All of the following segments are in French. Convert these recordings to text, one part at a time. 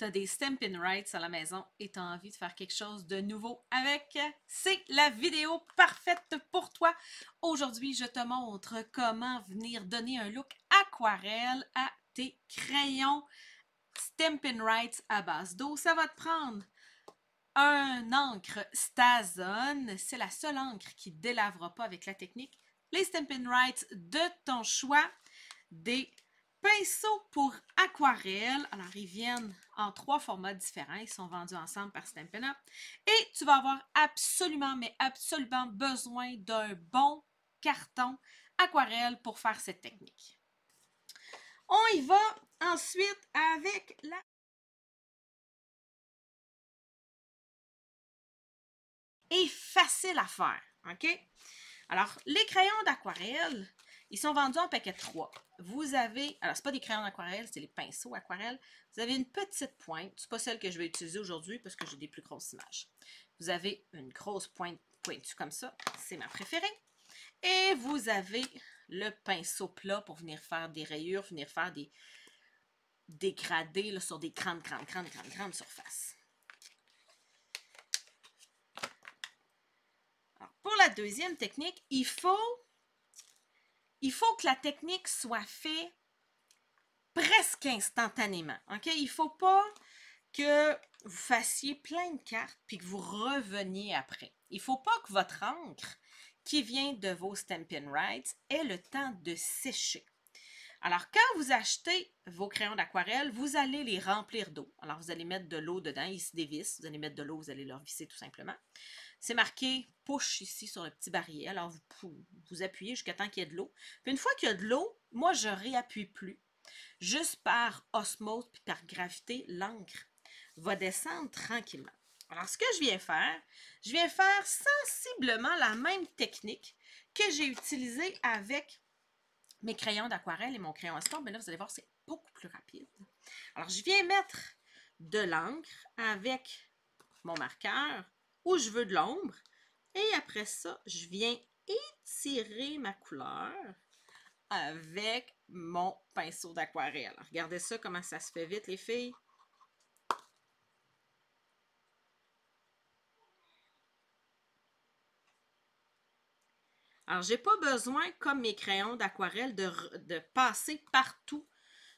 tu as des Stampin' Rights à la maison et tu as envie de faire quelque chose de nouveau avec, c'est la vidéo parfaite pour toi. Aujourd'hui, je te montre comment venir donner un look aquarelle à tes crayons Stampin' Rights à base d'eau. Ça va te prendre un encre Stazone. C'est la seule encre qui ne délavera pas avec la technique. Les Stampin' Rights de ton choix. Des pinceaux pour aquarelle. Alors, ils viennent en 3 formats différents. Ils sont vendus ensemble par Stampin' Up. Et tu vas avoir absolument, mais absolument besoin d'un bon carton aquarelle pour faire cette technique. On y va ensuite avec la... Et facile à faire, OK? Alors, les crayons d'aquarelle, ils sont vendus en paquet de 3. Vous avez, alors c'est pas des crayons d'aquarelle, c'est les pinceaux aquarelle. Vous avez une petite pointe, c'est pas celle que je vais utiliser aujourd'hui parce que j'ai des plus grosses images. Vous avez une grosse pointe pointue comme ça, c'est ma préférée. Et vous avez le pinceau plat pour venir faire des rayures, venir faire des dégradés là, sur des grandes surfaces. Alors, pour la deuxième technique, il faut que la technique soit faite presque instantanément. OK? Il ne faut pas que vous fassiez plein de cartes puis que vous reveniez après. Il ne faut pas que votre encre qui vient de vos Stampin' Rights ait le temps de sécher. Alors, quand vous achetez vos crayons d'aquarelle, vous allez les remplir d'eau. Alors, vous allez mettre de l'eau dedans, ils se dévissent. Vous allez mettre de l'eau, vous allez leur visser tout simplement. C'est marqué « push » ici sur le petit barillet. Alors, vous appuyez jusqu'à temps qu'il y ait de l'eau. Puis une fois qu'il y a de l'eau, moi, je ne réappuie plus. Juste par osmose puis par gravité, l'encre va descendre tranquillement. Alors, ce que je viens faire sensiblement la même technique que j'ai utilisée avec mes crayons d'aquarelle et mon crayon à stop. Mais là, vous allez voir, c'est beaucoup plus rapide. Alors, je viens mettre de l'encre avec mon marqueur où je veux de l'ombre. Et après ça, je viens étirer ma couleur avec mon pinceau d'aquarelle. Regardez ça, comment ça se fait vite, les filles. Alors, j'ai pas besoin, comme mes crayons d'aquarelle, de passer partout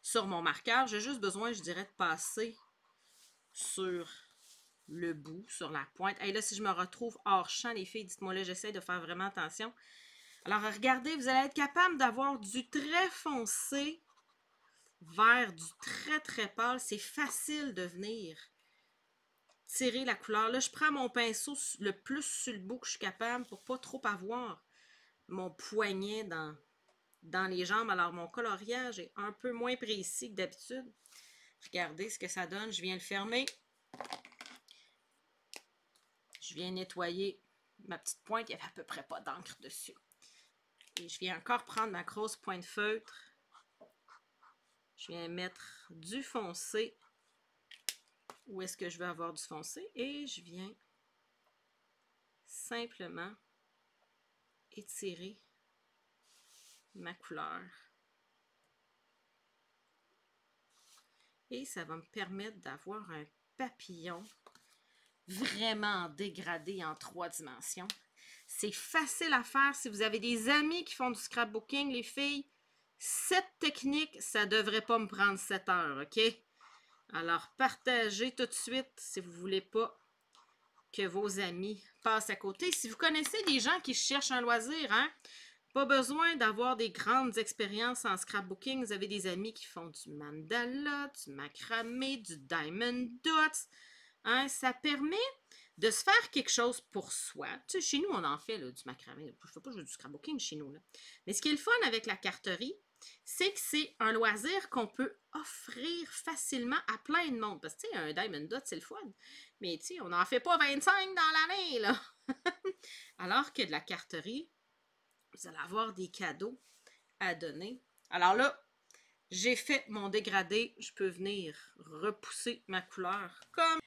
sur mon marqueur. J'ai juste besoin, je dirais, de passer sur le bout, sur la pointe. Et là, si je me retrouve hors champ, les filles, dites-moi là, j'essaie de faire vraiment attention. Alors, regardez, vous allez être capable d'avoir du très foncé vers du très pâle. C'est facile de venir tirer la couleur. Là, je prends mon pinceau le plus sur le bout que je suis capable pour pas trop avoir mon poignet dans les jambes. Alors, mon coloriage est un peu moins précis que d'habitude. Regardez ce que ça donne. Je viens le fermer. Je viens nettoyer ma petite pointe. Il n'y avait à peu près pas d'encre dessus. Et je viens encore prendre ma grosse pointe feutre. Je viens mettre du foncé où est-ce que je veux avoir du foncé. Et je viens simplement étirer ma couleur. Et ça va me permettre d'avoir un papillon vraiment dégradé en 3 dimensions. C'est facile à faire. Si vous avez des amis qui font du scrapbooking, les filles, cette technique, ça ne devrait pas me prendre 7 heures, OK? Alors, partagez tout de suite si vous ne voulez pas que vos amis passent à côté. Si vous connaissez des gens qui cherchent un loisir, hein, pas besoin d'avoir des grandes expériences en scrapbooking. Vous avez des amis qui font du mandala, du macramé, du diamond dots. Hein, ça permet de se faire quelque chose pour soi. Tu sais, chez nous, on en fait là, du macramé. Je ne fais pas du scrapbooking chez nous. Là. Mais ce qui est le fun avec la carterie, c'est que c'est un loisir qu'on peut offrir facilement à plein de monde. Parce que, tu sais, un diamond dot, c'est le fun. Mais, tu sais, on n'en fait pas 25 dans l'année, là. Alors que de la carterie, vous allez avoir des cadeaux à donner. Alors là, j'ai fait mon dégradé. Je peux venir repousser ma couleur comme...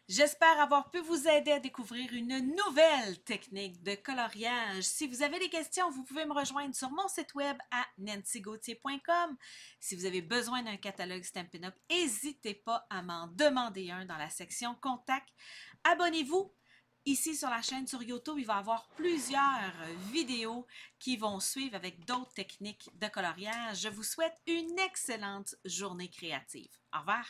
J'espère avoir pu vous aider à découvrir une nouvelle technique de coloriage. Si vous avez des questions, vous pouvez me rejoindre sur mon site web à nancygauthier.com. Si vous avez besoin d'un catalogue Stampin' Up, n'hésitez pas à m'en demander un dans la section Contact. Abonnez-vous. Ici sur la chaîne sur YouTube, il va y avoir plusieurs vidéos qui vont suivre avec d'autres techniques de coloriage. Je vous souhaite une excellente journée créative. Au revoir!